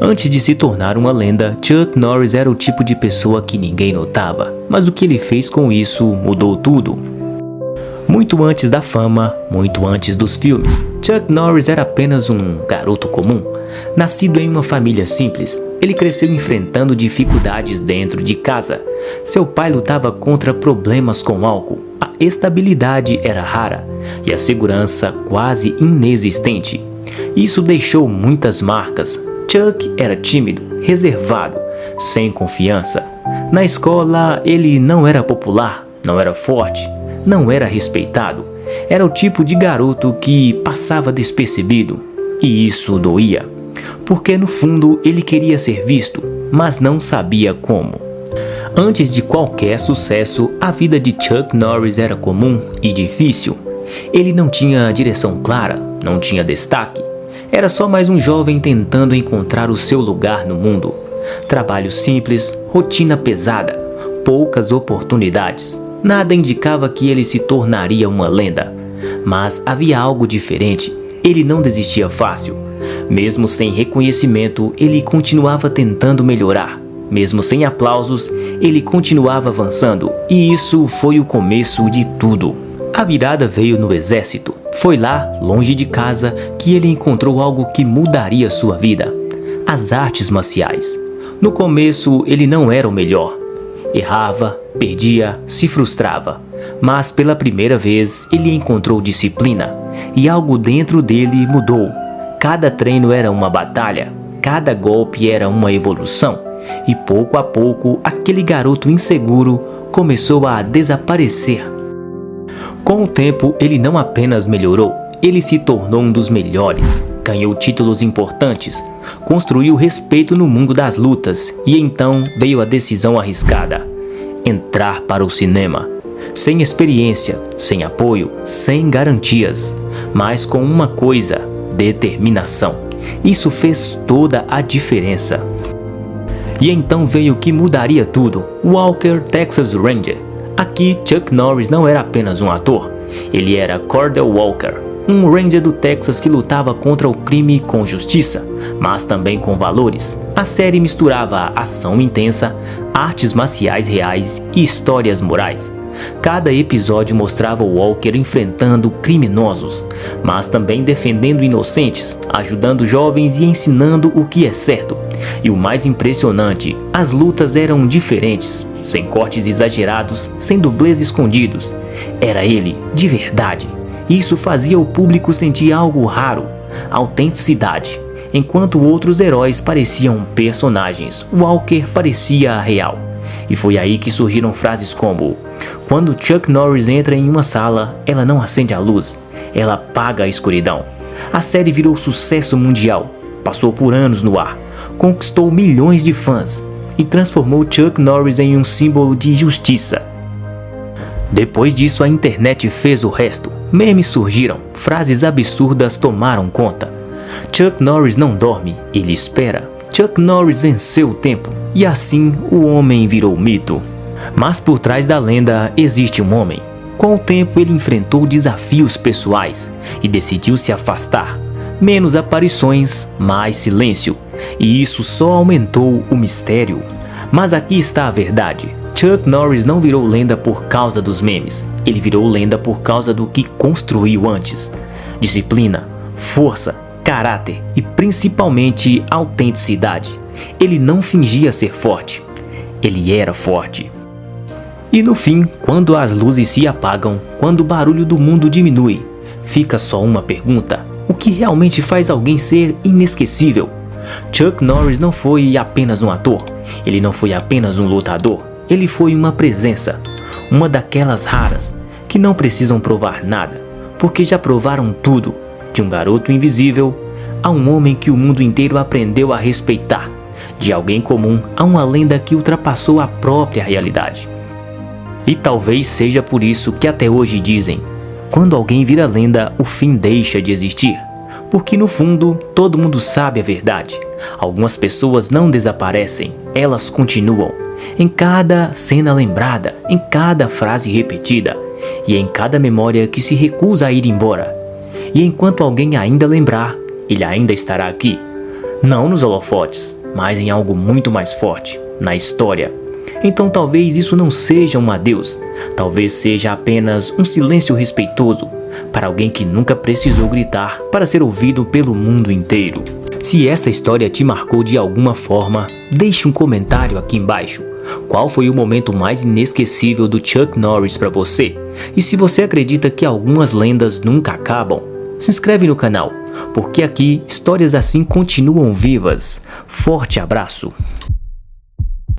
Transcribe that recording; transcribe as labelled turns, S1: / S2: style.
S1: Antes de se tornar uma lenda, Chuck Norris era o tipo de pessoa que ninguém notava, mas o que ele fez com isso mudou tudo. Muito antes da fama, muito antes dos filmes, Chuck Norris era apenas um garoto comum, nascido em uma família simples. Ele cresceu enfrentando dificuldades dentro de casa. Seu pai lutava contra problemas com álcool, a estabilidade era rara e a segurança quase inexistente. Isso deixou muitas marcas. Chuck era tímido, reservado, sem confiança. Na escola, ele não era popular, não era forte, não era respeitado. Era o tipo de garoto que passava despercebido, e isso doía, porque no fundo ele queria ser visto, mas não sabia como. Antes de qualquer sucesso, a vida de Chuck Norris era comum e difícil. Ele não tinha direção clara, não tinha destaque. Era só mais um jovem tentando encontrar o seu lugar no mundo. Trabalho simples, rotina pesada, poucas oportunidades. Nada indicava que ele se tornaria uma lenda. Mas havia algo diferente. Ele não desistia fácil. Mesmo sem reconhecimento, ele continuava tentando melhorar. Mesmo sem aplausos, ele continuava avançando. E isso foi o começo de tudo. A virada veio no exército. Foi lá, longe de casa, que ele encontrou algo que mudaria sua vida: as artes marciais. No começo, ele não era o melhor. Errava, perdia, se frustrava. Mas pela primeira vez, ele encontrou disciplina. E algo dentro dele mudou. Cada treino era uma batalha. Cada golpe era uma evolução. E pouco a pouco, aquele garoto inseguro começou a desaparecer. Com o tempo, ele não apenas melhorou, ele se tornou um dos melhores. Ganhou títulos importantes, construiu respeito no mundo das lutas e então veio a decisão arriscada: entrar para o cinema. Sem experiência, sem apoio, sem garantias, mas com uma coisa: determinação. Isso fez toda a diferença. E então veio o que mudaria tudo: Walker Texas Ranger. Aqui, Chuck Norris não era apenas um ator, ele era Cordell Walker, um Ranger do Texas que lutava contra o crime com justiça, mas também com valores. A série misturava ação intensa, artes marciais reais e histórias morais. Cada episódio mostrava Walker enfrentando criminosos, mas também defendendo inocentes, ajudando jovens e ensinando o que é certo. E o mais impressionante, as lutas eram diferentes, sem cortes exagerados, sem dublês escondidos. Era ele, de verdade. Isso fazia o público sentir algo raro: autenticidade. Enquanto outros heróis pareciam personagens, Walker parecia real. E foi aí que surgiram frases como: quando Chuck Norris entra em uma sala, ela não acende a luz, ela apaga a escuridão. A série virou sucesso mundial, passou por anos no ar, conquistou milhões de fãs e transformou Chuck Norris em um símbolo de justiça. Depois disso, a internet fez o resto. Memes surgiram, frases absurdas tomaram conta. Chuck Norris não dorme, ele espera. Chuck Norris venceu o tempo, e assim o homem virou mito. Mas por trás da lenda existe um homem. Com o tempo ele enfrentou desafios pessoais e decidiu se afastar. Menos aparições, mais silêncio. E isso só aumentou o mistério. Mas aqui está a verdade. Chuck Norris não virou lenda por causa dos memes. Ele virou lenda por causa do que construiu antes: disciplina, força, caráter e principalmente autenticidade. Ele não fingia ser forte, ele era forte. E no fim, quando as luzes se apagam, quando o barulho do mundo diminui, fica só uma pergunta: o que realmente faz alguém ser inesquecível? Chuck Norris não foi apenas um ator, ele não foi apenas um lutador, ele foi uma presença, uma daquelas raras que não precisam provar nada, porque já provaram tudo. De um garoto invisível a um homem que o mundo inteiro aprendeu a respeitar, de alguém comum a uma lenda que ultrapassou a própria realidade. E talvez seja por isso que até hoje dizem: quando alguém vira lenda, o fim deixa de existir. Porque no fundo, todo mundo sabe a verdade. Algumas pessoas não desaparecem, elas continuam. Em cada cena lembrada, em cada frase repetida, e em cada memória que se recusa a ir embora. E enquanto alguém ainda lembrar, ele ainda estará aqui. Não nos holofotes, mas em algo muito mais forte, na história. Então talvez isso não seja um adeus, talvez seja apenas um silêncio respeitoso para alguém que nunca precisou gritar para ser ouvido pelo mundo inteiro. Se essa história te marcou de alguma forma, deixe um comentário aqui embaixo. Qual foi o momento mais inesquecível do Chuck Norris para você? E se você acredita que algumas lendas nunca acabam, se inscreve no canal, porque aqui histórias assim continuam vivas. Forte abraço!